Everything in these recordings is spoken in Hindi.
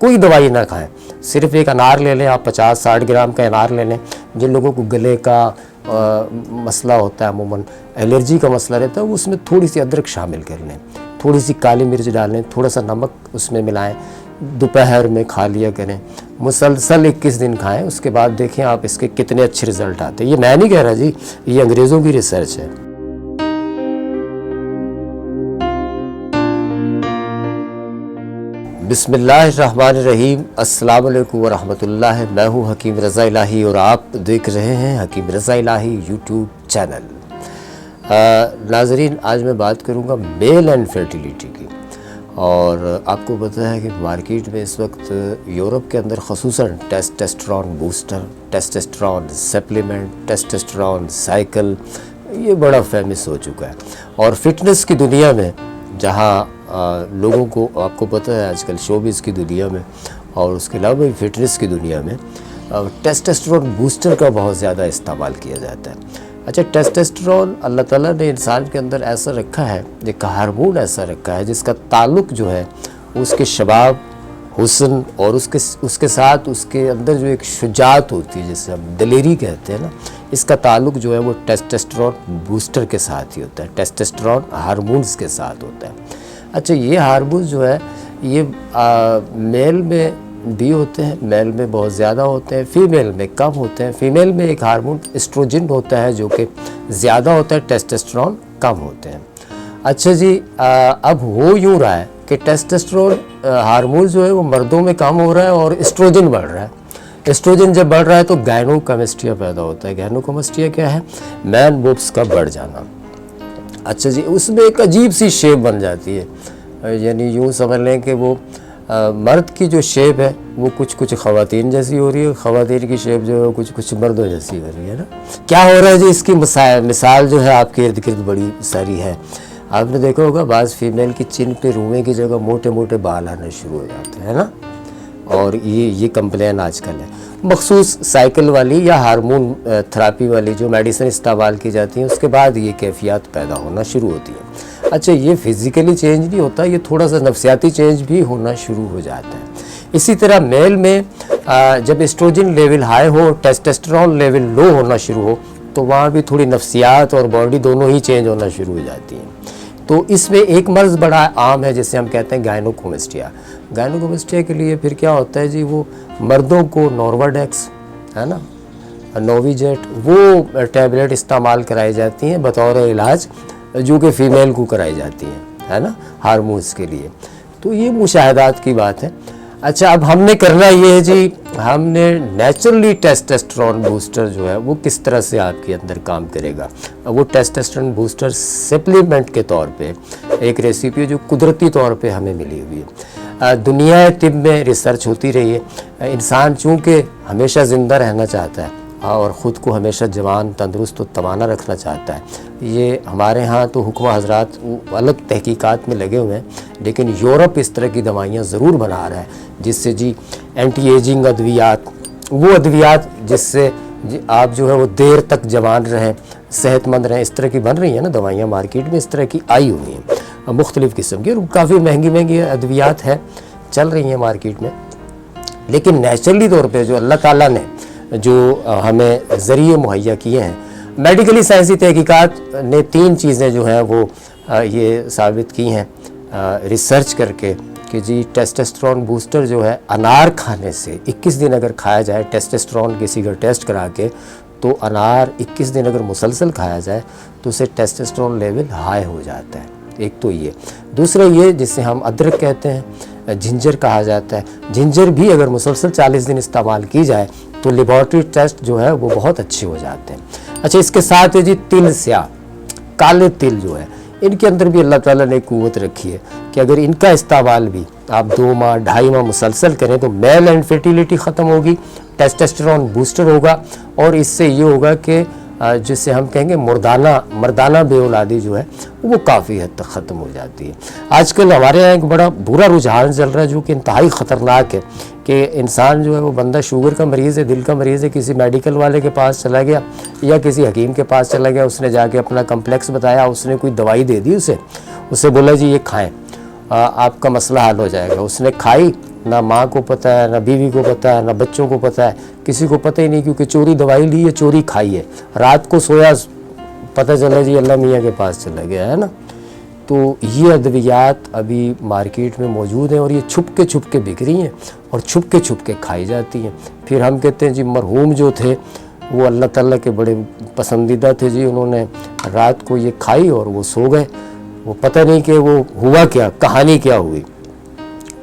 कोई दवाई ना खाएं, सिर्फ एक अनार ले लें आप, 50-60 ग्राम का अनार ले लें। जिन लोगों को गले का मसला होता है, अमूमन एलर्जी का मसला रहता है, वो उसमें थोड़ी सी अदरक शामिल कर लें, थोड़ी सी काली मिर्च डालें, थोड़ा सा नमक उसमें मिलाएं, दोपहर में खा लिया करें, मुसलसल 21 दिन खाएं। उसके बाद देखें आप इसके कितने अच्छे रिज़ल्ट आते हैं। ये मैं नहीं कह रहा जी, ये अंग्रेज़ों की रिसर्च है। बिस्मिल्लाहिर्रहमानिर्रहीम, अस्सलाम वालेकुम वरहमतुल्लाह। मैं हूँ हकीम रज़ा इलाही और आप देख रहे हैं हकीम रज़ा इलाही यूट्यूब चैनल। नाज़रीन, आज मैं बात करूँगा मेल एंड फर्टिलिटी की। और आपको पता है कि मार्केट में इस वक्त यूरोप के अंदर ख़ुसूसन testosterone booster, testosterone supplement, testosterone cycle, ये बड़ा फेमस हो चुका है। और फिटनेस की दुनिया में, जहाँ लोगों को, आपको पता है आजकल शोबिज़ की दुनिया में और उसके अलावा भी फिटनेस की दुनिया में टेस्टोस्टेरोन बूस्टर का बहुत ज़्यादा इस्तेमाल किया जाता है। अच्छा, टेस्टोस्टेरोन अल्लाह ताला ने इंसान के अंदर ऐसा रखा है, एक हार्मोन ऐसा रखा है जिसका ताल्लुक़ जो है उसके शबाब, हुस्न और उसके साथ उसके अंदर जो एक शुजात होती है, जिसे हम दलेरी कहते हैं ना, इसका ताल्लुक़ जो है वो टेस्टोस्टेरोन बूस्टर के साथ ही होता है, टेस्टोस्टेरोन हार्मोन्स के साथ होता है। अच्छा, ये हार्मोन्स जो है ये मेल में भी होते हैं, मेल में बहुत ज़्यादा होते हैं, फीमेल में कम होते हैं। फीमेल में एक हार्मोन एस्ट्रोजन होता है जो कि ज़्यादा होता है, टेस्टोस्टेरोन कम होते हैं। अच्छा जी, अब हो यूँ रहा है कि टेस्टोस्टेरोन हार्मोन जो है वो मर्दों में कम हो रहा है और एस्ट्रोजन बढ़ रहा है। एस्ट्रोजन जब बढ़ रहा है तो गायनोकमेस्ट्रिया पैदा होता है। गायनोकमेस्ट्रिया क्या है? मैन बोब्स का बढ़ जाना। अच्छा जी, उसमें एक अजीब सी शेप बन जाती है, यानी यूँ समझ लें कि वो मर्द की जो शेप है वो कुछ कुछ ख़वातीन जैसी हो रही है, ख़वातीन की शेप जो है कुछ कुछ मर्दों जैसी हो रही है ना। क्या हो रहा है जी, इसकी मिसाल जो है आपके इर्द गिर्द बड़ी सारी है। आपने देखा होगा बाज़ फीमेल की चिन पे रुएं की जगह मोटे मोटे बाल आने शुरू हो जाते हैं ना, और ये कंप्लेन आजकल है। मखसूस साइकिल वाली या हार्मोन थेरापी वाली जो मेडिसिन इस्तेमाल की जाती हैं, उसके बाद ये कैफियत पैदा होना शुरू होती है। अच्छा, ये फिज़िकली चेंज नहीं होता, ये थोड़ा सा नफ्सियाती चेंज भी होना शुरू हो जाता है। इसी तरह मेल में जब एस्ट्रोजन लेवल हाई हो, टेस्टोस्टेरोन लेवल लो होना शुरू हो, तो वहाँ भी थोड़ी नफ्सियात और बॉडी दोनों ही चेंज होना शुरू हो जाती हैं। तो इसमें एक मर्ज़ बड़ा आम है जिसे हम कहते हैं गायनोकोमेस्ट्रिया। गायनोकोमेस्ट्रिया के लिए फिर क्या होता है जी, वो मर्दों को नॉर्वाडेक्स है ना, नोविजेट, वो टैबलेट इस्तेमाल कराई जाती हैं बतौर इलाज, जो कि फ़ीमेल को कराई जाती है ना, हार्मोन्स के लिए। तो ये मुशाहदात की बात है। अच्छा, अब हमने करना ये है जी, हमने नेचुरली टेस्टोस्टेरोन बूस्टर जो है वो किस तरह से आपके अंदर काम करेगा। वो टेस्टोस्टेरोन बूस्टर सप्लीमेंट के तौर पे एक रेसिपी है जो कुदरती तौर पे हमें मिली हुई है। दुनिया तिब में रिसर्च होती रही है। इंसान चूँकि हमेशा ज़िंदा रहना चाहता है और ख़ुद को हमेशा जवान, तंदुरुस्त और तवाना रखना चाहता है। ये हमारे यहाँ तो हुक्मा हजरात अलग तहकीकात में लगे हुए हैं, लेकिन यूरोप इस तरह की दवाइयाँ ज़रूर बना रहा है जिससे जी एंटी एजिंग अद्वियात, वो अद्वियात जिससे आप जो है वो देर तक जवान रहें, सेहतमंद रहें, इस तरह की बन रही हैं ना दवाइयाँ मार्केट में, इस तरह की आई हुई हैं मुख्तलिफ़ किस्म की, और काफ़ी महंगी महंगी अद्वियात हैं, चल रही हैं मार्केट में। लेकिन नेचुरली तौर पर जो अल्लाह ताला ने जो हमें ज़रिए मुहैया किए हैं, मेडिकली साइंसी तहकीकात ने 3 चीज़ें जो हैं वो ये साबित की हैं रिसर्च करके कि जी टेस्टोस्टेरोन बूस्टर जो है अनार खाने से 21 दिन अगर खाया जाए, टेस्टोस्टेरोन किसी का टेस्ट करा के, तो अनार 21 दिन अगर मुसलसल खाया जाए तो उससे टेस्टोस्टेरोन लेवल हाई हो जाता है। एक तो ये, दूसरा ये जिसे हम अदरक कहते हैं, जिंजर कहा जाता है, जिंजर भी अगर मुसलसल 40 दिन इस्तेमाल की जाए तो लेबॉर्ट्री टेस्ट जो है वो बहुत अच्छे हो जाते हैं। अच्छा, इसके साथ है जी तिल स्या, काले तिल जो है, इनके अंदर भी अल्लाह ताला ने कुव्वत रखी है कि अगर इनका इस्तेमाल भी आप 2 माह 2.5 माह मुसलसल करें तो मेल एंड फर्टिलिटी ख़त्म होगी, टेस्टोस्टेरोन बूस्टर होगा, और इससे ये होगा कि जिससे हम कहेंगे मर्दाना बेऔलादी जो है वो काफ़ी हद तक ख़त्म हो जाती है। आजकल हमारे यहाँ एक बड़ा बुरा रुझान चल रहा है जो कि इंतहाई ख़तरनाक है कि इंसान जो है वो बंदा शुगर का मरीज़ है, दिल का मरीज़ है, किसी मेडिकल वाले के पास चला गया या किसी हकीम के पास चला गया, उसने जाके अपना कम्प्लेक्स बताया, उसने कोई दवाई दे दी उसे बोला जी ये खाएँ, आपका मसला हल हो जाएगा। उसने खाई, ना माँ को पता है, ना बीवी को पता है, ना बच्चों को पता है, किसी को पता ही नहीं, क्योंकि चोरी दवाई ली है, चोरी खाई है, रात को सोया, पता चला जी अल्लाह मियाँ के पास चला गया, है ना। तो ये अद्वियात अभी मार्केट में मौजूद हैं और ये छुप के बिक रही हैं और छुप के खाई जाती हैं। फिर हम कहते हैं जी मरहूम जो थे वो अल्लाह ताला के बड़े पसंदीदा थे जी, उन्होंने रात को ये खाई और वो सो गए, वो पता नहीं कि वो हुआ क्या, कहानी क्या हुई।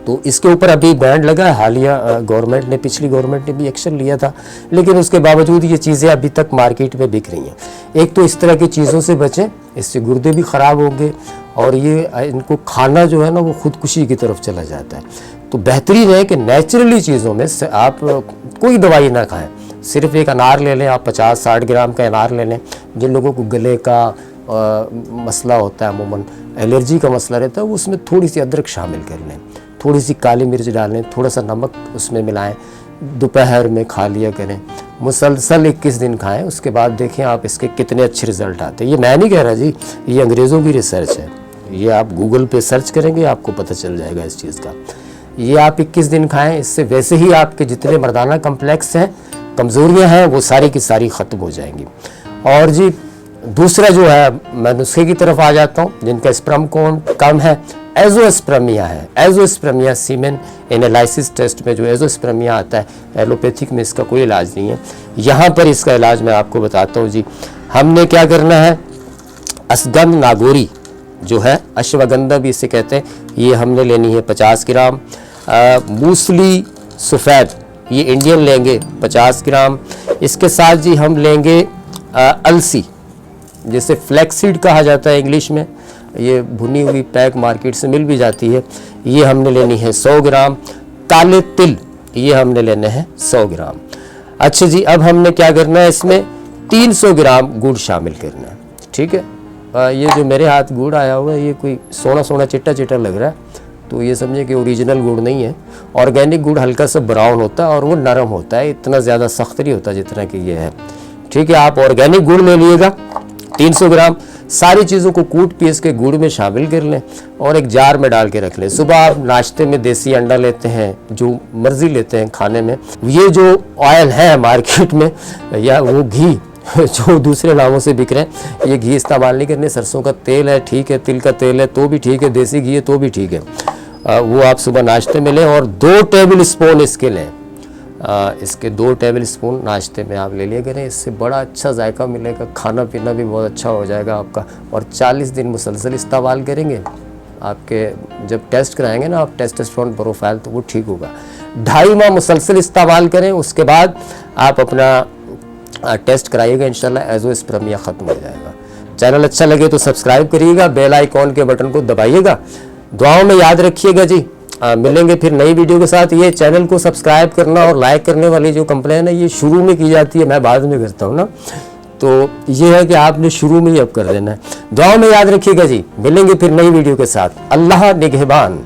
तो इसके ऊपर अभी बैन लगा है, हालिया गवर्नमेंट ने, पिछली गवर्नमेंट ने भी एक्शन लिया था, लेकिन उसके बावजूद ये चीज़ें अभी तक मार्केट में बिक रही हैं। एक तो इस तरह की चीज़ों से बचें, इससे गुर्दे भी ख़राब होंगे और ये इनको खाना जो है ना वो खुदकुशी की तरफ चला जाता है। तो बेहतरीन है कि नेचुरली चीज़ों में से आप कोई दवाई ना खाएँ, सिर्फ एक अनार ले लें, आप 50-60 ग्राम का अनार ले लें। जिन लोगों को गले का मसला होता है, अमूमन एलर्जी का मसला रहता है, उसमें थोड़ी सी अदरक शामिल कर लें, थोड़ी सी काली मिर्च डालें, थोड़ा सा नमक उसमें मिलाएं, दोपहर में खा लिया करें, मुसलसल 21 दिन खाएं, उसके बाद देखें आप इसके कितने अच्छे रिज़ल्ट आते हैं। ये मैं नहीं कह रहा जी, ये अंग्रेज़ों की रिसर्च है, ये आप गूगल पे सर्च करेंगे आपको पता चल जाएगा इस चीज़ का। ये आप 21 दिन खाएं, इससे वैसे ही आपके जितने मर्दाना कम्प्लेक्स हैं, कमज़ोरियाँ हैं, वो सारी की सारी ख़त्म हो जाएंगी। और जी दूसरा जो है, मैं नुस्खे की तरफ आ जाता हूँ, जिनका स्पर्म काउंट कम है, एजोस्पर्मिया है। एजोस्पर्मिया सीमेन एनालिसिस टेस्ट में जो एजोस्पर्मिया आता है, एलोपैथिक में इसका कोई इलाज नहीं है, यहाँ पर इसका इलाज मैं आपको बताता हूँ जी। हमने क्या करना है, असगंध नागोरी जो है, अश्वगंधा भी इसे कहते हैं, ये हमने लेनी है 50 ग्राम। मूसली सफ़ेद ये इंडियन लेंगे 50 ग्राम। इसके साथ जी हम लेंगे अलसी, जिसे फ्लैक्सीड कहा जाता है इंग्लिश में, ये भुनी हुई पैक मार्केट से मिल भी जाती है, ये हमने लेनी है 100 ग्राम। काले तिल ये हमने लेने हैं 100 ग्राम। अच्छा जी, अब हमने क्या करना है, इसमें 300 ग्राम गुड़ शामिल करना है, ठीक है। ये जो मेरे हाथ गुड़ आया हुआ है, ये कोई सोना सोना चिट्टा चिट्टा लग रहा है, तो ये समझे कि ओरिजिनल गुड़ नहीं है। ऑर्गेनिक गुड़ हल्का सा ब्राउन होता है और वो नरम होता है, इतना ज़्यादा सख्त नहीं होता जितना कि ये है, ठीक है। आप ऑर्गेनिक गुड़ ले लीजिएगा 300 ग्राम। सारी चीज़ों को कूट पीस के गुड़ में शामिल कर लें और एक जार में डाल के रख लें। सुबह आप नाश्ते में देसी अंडा लेते हैं, जो मर्जी लेते हैं खाने में, ये जो ऑयल है मार्केट में या वो घी जो दूसरे नामों से बिक रहे हैं, ये घी इस्तेमाल नहीं करने। सरसों का तेल है ठीक है, तिल का तेल है तो भी ठीक है, देसी घी है तो भी ठीक है, वो आप सुबह नाश्ते में लें और 2 टेबल स्पून इसके लें। इसके 2 टेबल स्पून नाश्ते में आप ले लिया करें, इससे बड़ा अच्छा जायका मिलेगा, खाना पीना भी बहुत अच्छा हो जाएगा आपका। और 40 दिन मुसलसल इस्तेमाल करेंगे, आपके जब टेस्ट कराएंगे ना आप टेस्टोस्टेरोन प्रोफाइल, तो वो ठीक होगा। 2.5 माह मुसलसल इस्तेमाल करें, उसके बाद आप अपना टेस्ट कराइएगा, इंशाल्लाह एजोस्पर्मिया ख़त्म हो जाएगा। चैनल अच्छा लगे तो सब्सक्राइब करिएगा, बेल आइकॉन के बटन को दबाइएगा, दुआओं में याद रखिएगा जी। मिलेंगे फिर नई वीडियो के साथ। ये चैनल को सब्सक्राइब करना और लाइक करने वाली जो कंप्लेन है, ये शुरू में की जाती है, मैं बाद में करता हूँ ना, तो ये है कि आपने शुरू में ही अब कर देना है। दुआओं में याद रखिएगा जी। मिलेंगे फिर नई वीडियो के साथ। अल्लाह निगहबान।